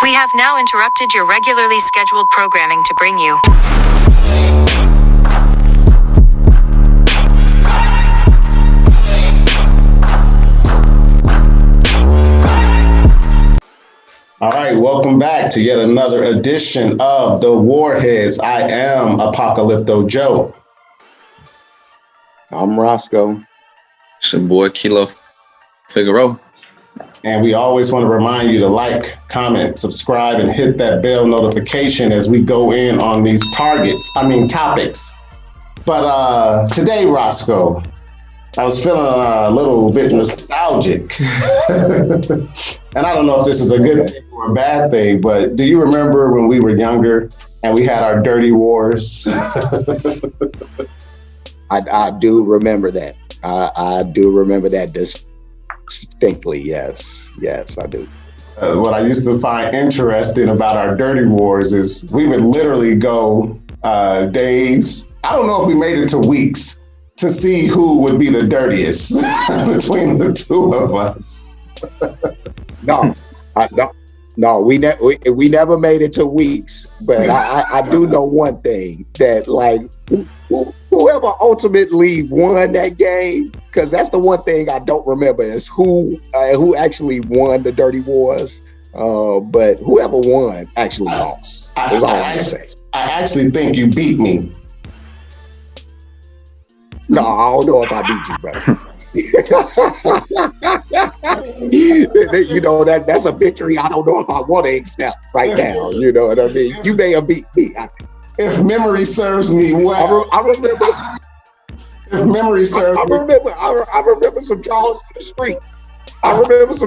We have now interrupted your regularly scheduled programming to bring you. All right, welcome back to yet another edition of the Warheads. I am Apocalypto Joe. I'm Roscoe. It's your boy Kilo Figueroa. And we always want to remind you to like, comment, subscribe, and hit that bell notification as we go in on these topics. But today, Roscoe, I was feeling a little bit nostalgic. And I don't know if this is a good thing or a bad thing, but do you remember when we were younger and we had our dirty wars? I do remember that. I do remember that distinctly. Yes, I do. What I used to find interesting about our dirty wars is we would literally go days. I don't know if we made it to weeks to see who would be the dirtiest between the two of us. No, we never made it to weeks. But I do know one thing, that like whoever ultimately won that game, because that's the one thing I don't remember is who actually won the dirty wars. But whoever won actually lost. That's all I can say. I actually think you beat me. No, I don't know if I beat you, brother. You know, that's a victory I don't know if I want to accept right now. You know what I mean? You may have beat me. If memory serves me well, I remember. If memory serves I remember some draws to the street. I don't know whose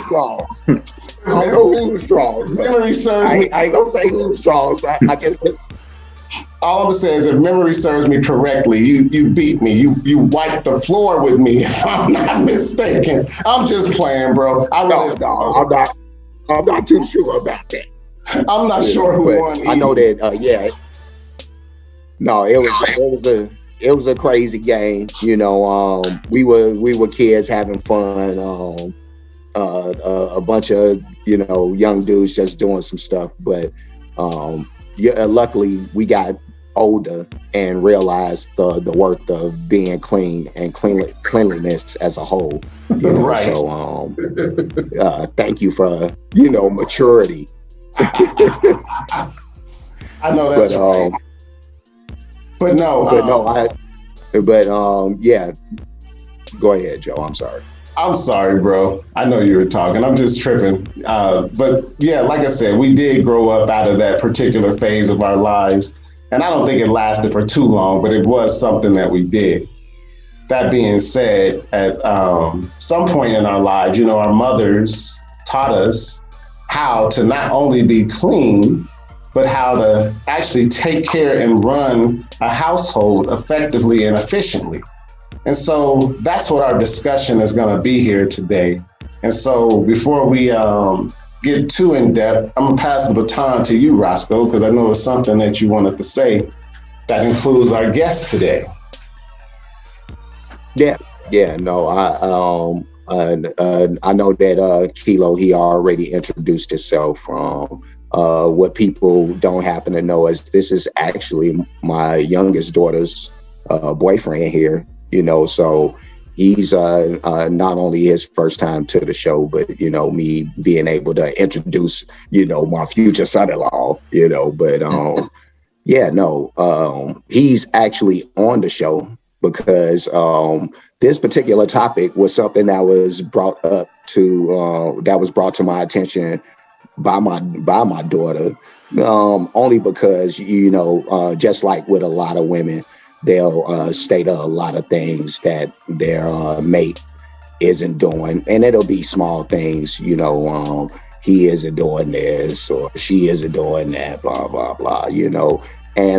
draws. I don't know whose draws. Memory serves me. I ain't gonna say whose draws. I just. All I'm gonna say is, if memory serves me correctly, you beat me. You wiped the floor with me, if I'm not mistaken. I'm just playing, bro. I'm not too sure about that. I'm not sure who won. I know that. Yeah. No, it was a crazy game. You know, we were kids having fun. A bunch of young dudes just doing some stuff, but luckily we got older and realized the worth of being clean and cleanliness as a whole. Right. So thank you for maturity. I know that's right. Yeah. Go ahead, Joe. I'm sorry. I'm sorry, bro. I know you were talking. I'm just tripping. But yeah, like I said, we did grow up out of that particular phase of our lives. And I don't think it lasted for too long, but it was something that we did. That being said, at some point in our lives, our mothers taught us how to not only be clean, but how to actually take care and run a household effectively and efficiently. And so that's what our discussion is going to be here today. And so before we get too in depth, I'm going to pass the baton to you, Roscoe, because I know it's something that you wanted to say that includes our guest today. Yeah, no, I know that Kilo, he already introduced himself. What people don't happen to know is this is actually my youngest daughter's boyfriend here. So he's not only his first time to the show, but me being able to introduce my future son-in-law. But he's actually on the show because this particular topic was something that was brought to my attention by my daughter, only because just like with a lot of women, they'll state a lot of things that their mate isn't doing, and it'll be small things, he isn't doing this or she isn't doing that, blah blah blah, and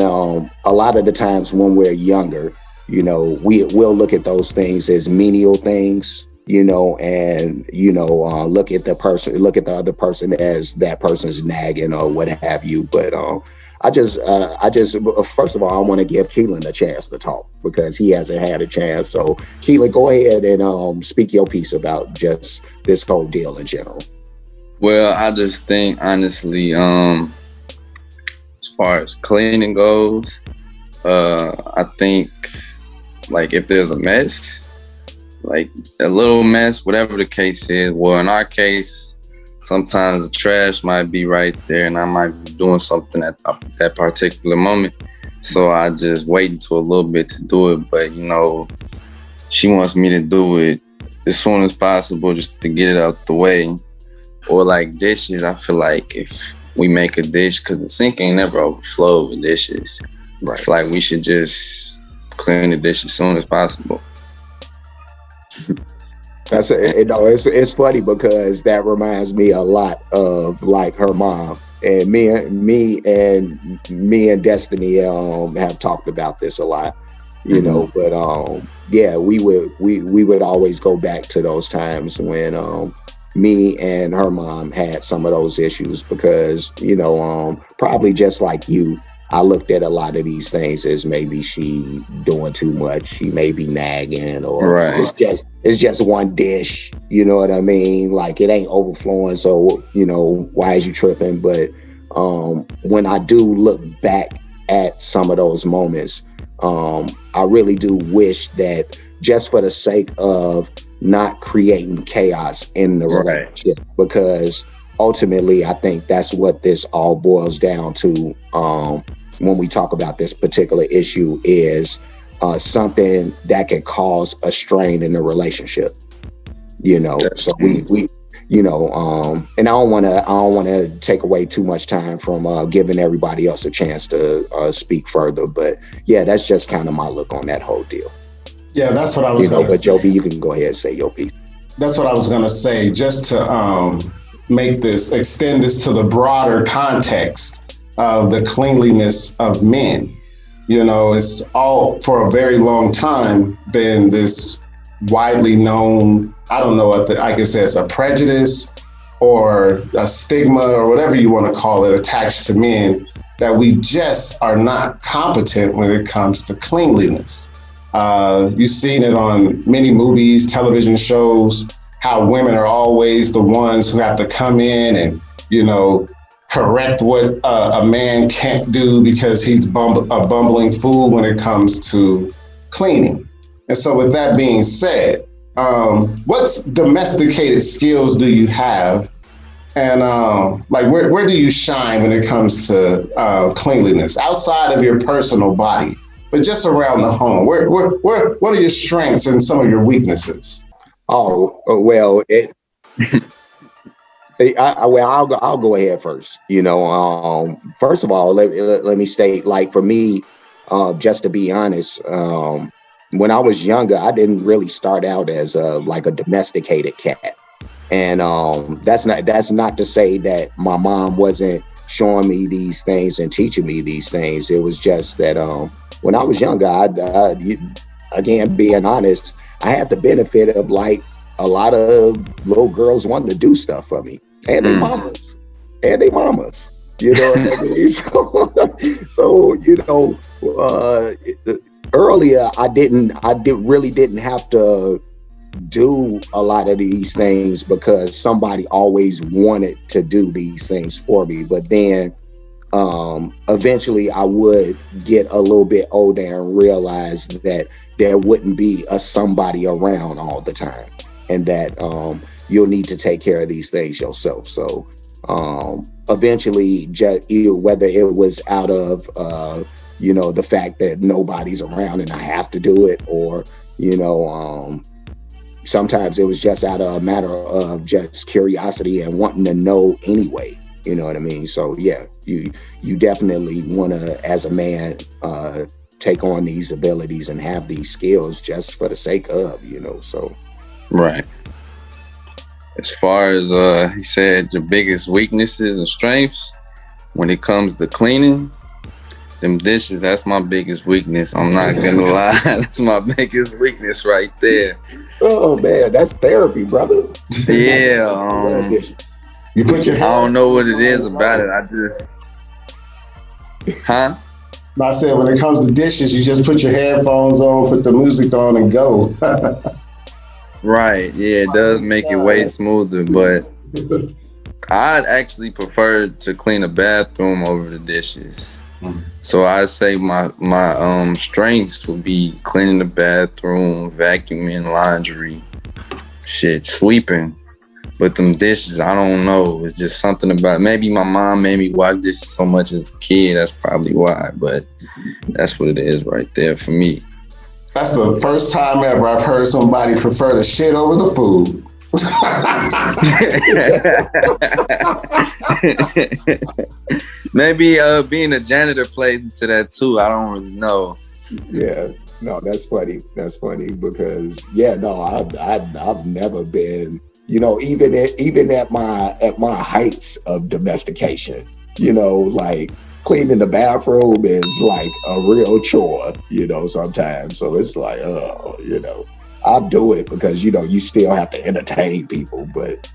a lot of the times when we're younger, we'll look at those things as menial things, and look at the other person as that person's nagging or what have you. But I just first of all, I want to give Keelan a chance to talk because he hasn't had a chance. So Keelan, go ahead and speak your piece about just this whole deal in general. Well, I just think honestly, as far as cleaning goes, I think like if there's a mess, like a little mess, whatever the case is. Well, in our case, sometimes the trash might be right there, and I might be doing something at that particular moment. So I just wait until a little bit to do it. But she wants me to do it as soon as possible, just to get it out the way. Or like dishes, I feel like if we make a dish, because the sink ain't never overflowed with dishes. Right. I feel like we should just clean the dish as soon as possible. It's funny because that reminds me a lot of like her mom, and me and Destiny have talked about this a lot, but yeah, we would always go back to those times when me and her mom had some of those issues because probably just like you, I looked at a lot of these things as maybe she doing too much. She may be nagging, or Right. it's just one dish. You know what I mean? Like it ain't overflowing, so why is you tripping? But when I do look back at some of those moments, I really do wish that just for the sake of not creating chaos in the relationship, because ultimately I think that's what this all boils down to. When we talk about this particular issue is something that can cause a strain in the relationship, so we and I don't want to take away too much time from giving everybody else a chance to speak further, but yeah, that's just kind of my look on that whole deal. Yeah, that's what I was going to but say. Joby, you can go ahead and say your piece. That's what I was going to say, just to extend this to the broader context of the cleanliness of men. It's all for a very long time been this widely known, I don't know what I could say it's a prejudice or a stigma or whatever you want to call it attached to men, that we just are not competent when it comes to cleanliness. You've seen it on many movies, television shows, how women are always the ones who have to come in and, correct what a man can't do because he's a bumbling fool when it comes to cleaning. And so with that being said, what domesticated skills do you have? And where do you shine when it comes to cleanliness outside of your personal body, but just around the home? What are your strengths and some of your weaknesses? Oh, well, I'll go ahead first. First of all, let me state, like for me, just to be honest, when I was younger, I didn't really start out as like a domesticated cat, and that's not to say that my mom wasn't showing me these things and teaching me these things. It was just that when I was younger, again, being honest, I had the benefit of like a lot of little girls wanting to do stuff for me, and they mamas, You know what I mean? So earlier I really didn't have to do a lot of these things because somebody always wanted to do these things for me. But then eventually I would get a little bit older and realize that there wouldn't be a somebody around all the time, and that you'll need to take care of these things yourself. So eventually, whether it was out of the fact that nobody's around and I have to do it, or sometimes it was just out of a matter of just curiosity and wanting to know anyway. You know what I mean? So yeah, you definitely want to, as a man, take on these abilities and have these skills just for the sake of, so. Right. As far as he said, your biggest weaknesses and strengths when it comes to cleaning, them dishes, that's my biggest weakness. I'm not gonna lie. That's my biggest weakness right there. Oh man, that's therapy, brother. Yeah. You put your I don't know what it is about it. I just I said when it comes to dishes, you just put your headphones on, put the music on, and go. Right. Yeah, it does make it way smoother, but I'd actually prefer to clean a bathroom over the dishes. Mm. So I'd say my strengths would be cleaning the bathroom, vacuuming, laundry, shit, sweeping. But them dishes, I don't know. It's just something about, maybe my mom made me wash dishes so much as a kid. That's probably why. But that's what it is right there for me. That's the first time ever I've heard somebody prefer the shit over the food. Maybe being a janitor plays into that too. I don't really know. Yeah, no, that's funny. That's funny because I've never been, even at my heights of domestication, like cleaning the bathroom is like a real chore, sometimes. So it's like, I'll do it because you still have to entertain people. But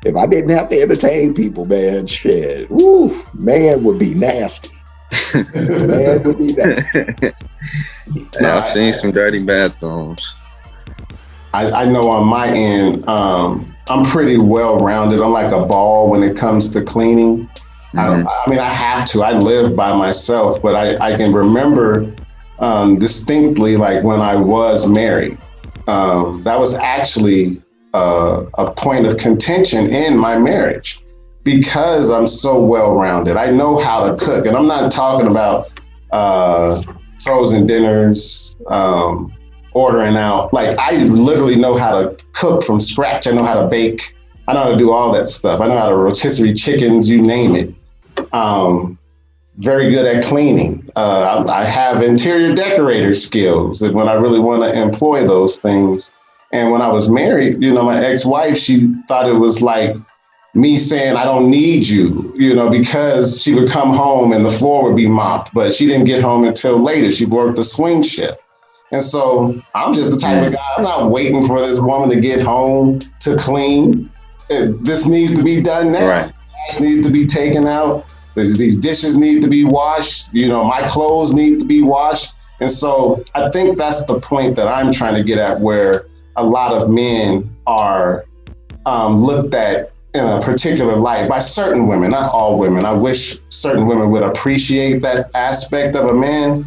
if I didn't have to entertain people, man, shit, woo, man would be nasty. Man would be nasty. Yeah, I've seen some dirty bathrooms. I know on my end, I'm pretty well rounded. I'm like a ball when it comes to cleaning. I have to. I live by myself, but I can remember distinctly, like when I was married. That was actually a point of contention in my marriage because I'm so well rounded. I know how to cook, and I'm not talking about frozen dinners, ordering out. Like, I literally know how to cook from scratch. I know how to bake. I know how to do all that stuff. I know how to rotisserie chickens, you name it. Very good at cleaning. I have interior decorator skills that when I really want to employ those things. And when I was married, my ex-wife, she thought it was like me saying, I don't need you, because she would come home and the floor would be mopped, but she didn't get home until later. She worked the swing shift. And so I'm just the type of guy, I'm not waiting for this woman to get home to clean. This needs to be done now. Right. This needs to be taken out. These dishes need to be washed. My clothes need to be washed. And so I think that's the point that I'm trying to get at, where a lot of men are looked at in a particular light by certain women, not all women. I wish certain women would appreciate that aspect of a man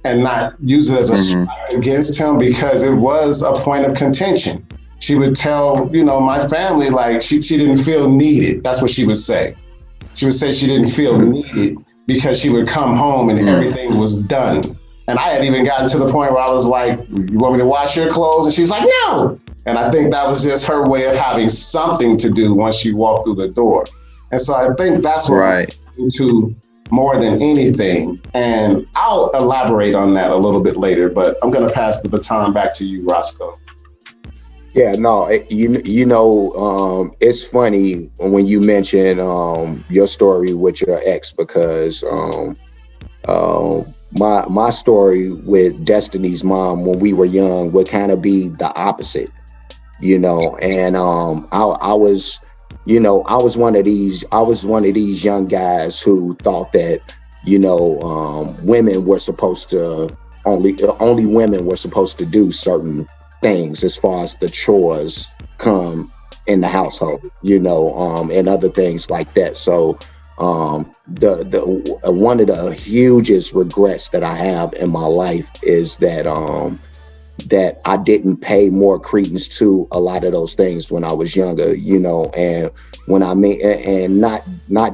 and not use it as a strike against him, because it was a point of contention. She would tell, my family, like she didn't feel needed. That's what she would say. She would say she didn't feel needed because she would come home and everything was done. And I had even gotten to the point where I was like, you want me to wash your clothes? And she was like, no. And I think that was just her way of having something to do once she walked through the door. And so I think that's what we're into more than anything. And I'll elaborate on that a little bit later, but I'm going to pass the baton back to you, Roscoe. Yeah, no, it's funny when you mention your story with your ex, because my story with Destiny's mom when we were young would kind of be the opposite, and I was one of these young guys who thought that women were supposed to only women were supposed to do certain things as far as the chores come in the household, and other things like that. So the one of the hugest regrets that I have in my life is that that I didn't pay more credence to a lot of those things when I was younger, and when I mean, and not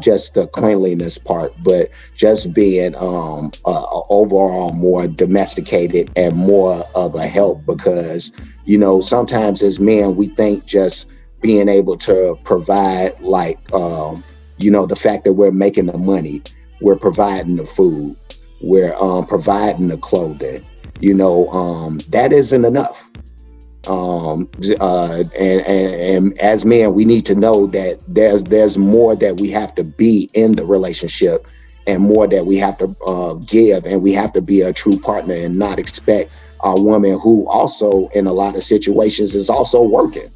just the cleanliness part, but just being overall more domesticated and more of a help, because sometimes as men we think just being able to provide, like the fact that we're making the money, we're providing the food, we're providing the clothing, that isn't enough. And as men, we need to know that there's more that we have to be in the relationship, and more that we have to give, and we have to be a true partner and not expect our woman, who also in a lot of situations is also working.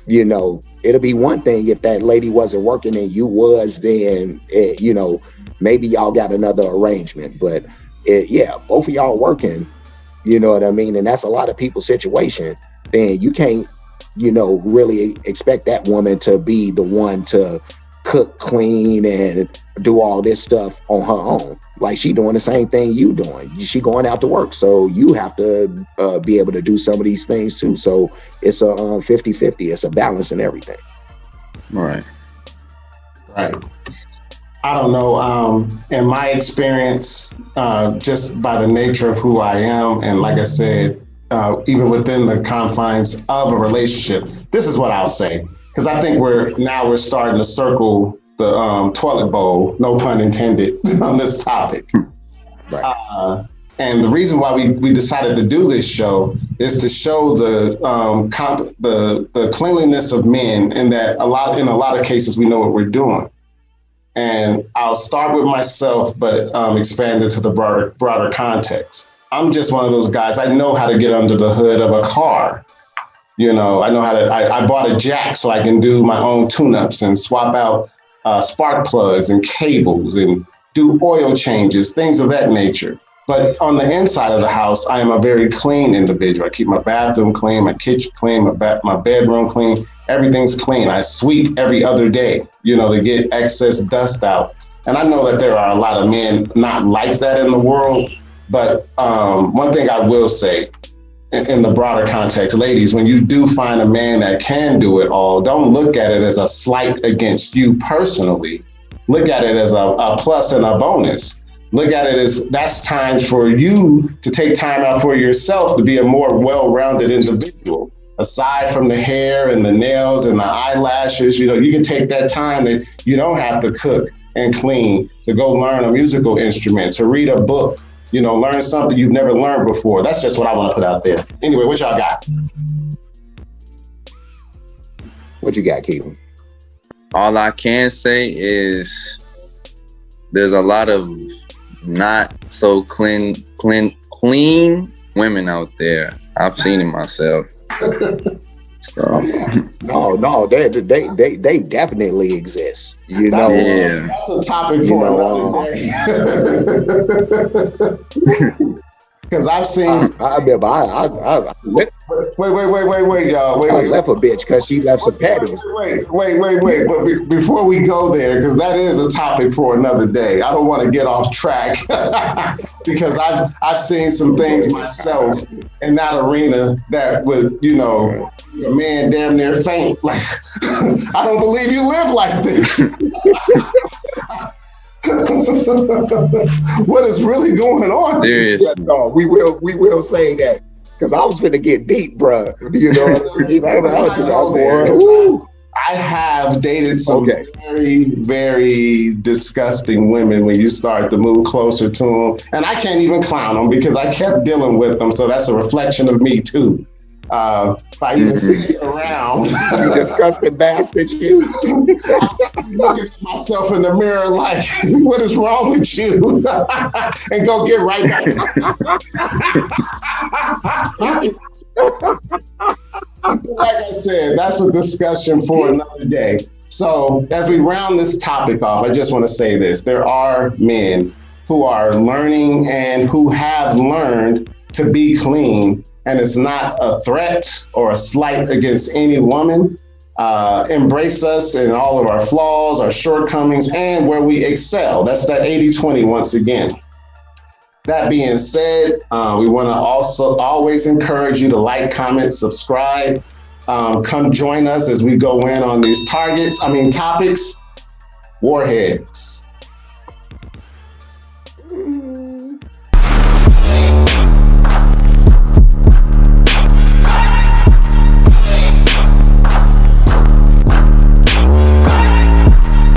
It'll be one thing if that lady wasn't working and you was, then maybe y'all got another arrangement, but both of y'all working, you know what I mean? And that's a lot of people's situation. Then you can't really expect that woman to be the one to cook, clean, and do all this stuff on her own. Like, she doing the same thing you doing. She going out to work, so you have to be able to do some of these things too. So it's a 50-50. It's a balance in everything. Right. I don't know. In my experience, just by the nature of who I am, and like I said, even within the confines of a relationship, this is what I'll say. Because I think we're starting to circle the toilet bowl, no pun intended, on this topic. Right. And the reason why we decided to do this show is to show the cleanliness of men, and that in a lot of cases we know what we're doing. And I'll start with myself, but expand it to the broader context. I'm just one of those guys. I know how to get under the hood of a car. I know how to. I bought a jack so I can do my own tune-ups and swap out spark plugs and cables and do oil changes, things of that nature. But on the inside of the house, I am a very clean individual. I keep my bathroom clean, my kitchen clean, my bedroom clean. Everything's clean. I sweep every other day, to get excess dust out. And I know that there are a lot of men not like that in the world. But one thing I will say, in the broader context, ladies, when you do find a man that can do it all, don't look at it as a slight against you personally. Look at it as a plus and a bonus. Look at it as that's time for you to take time out for yourself to be a more well-rounded individual. Aside from the hair and the nails and the eyelashes, you can take that time that you don't have to cook and clean, to go learn a musical instrument, to read a book, learn something you've never learned before. That's just what I want to put out there. Anyway, what y'all got? What you got, Keelan? All I can say is there's a lot of not so clean women out there. I've seen it myself. So. No, they definitely exist. That's a topic for another day. Because I've seen. I remember Wait, y'all. I left a bitch because she left some patties. Wait. But before we go there, because that is a topic for another day. I don't want to get off track because I've seen some things myself in that arena that would, a man damn near faint. Like, I don't believe you live like this. What is really going on? Seriously. No, we will say that, because I was finna get deep, bro. I have dated some very, very disgusting women when you start to move closer to them, and I can't even clown them because I kept dealing with them. So that's a reflection of me too. If I even see it around, you disgusting bastard, you. I'm looking at myself in the mirror like, what is wrong with you? And go get right back. Like I said, that's a discussion for another day. So as we round this topic off, I just want to say this. There are men who are learning and who have learned to be clean. And it's not a threat or a slight against any woman. Embrace us in all of our flaws, our shortcomings, and where we excel. That's that 80-20 once again. That being said, we want to also always encourage you to like, comment, subscribe. Come join us as we go in on these topics. Warheads.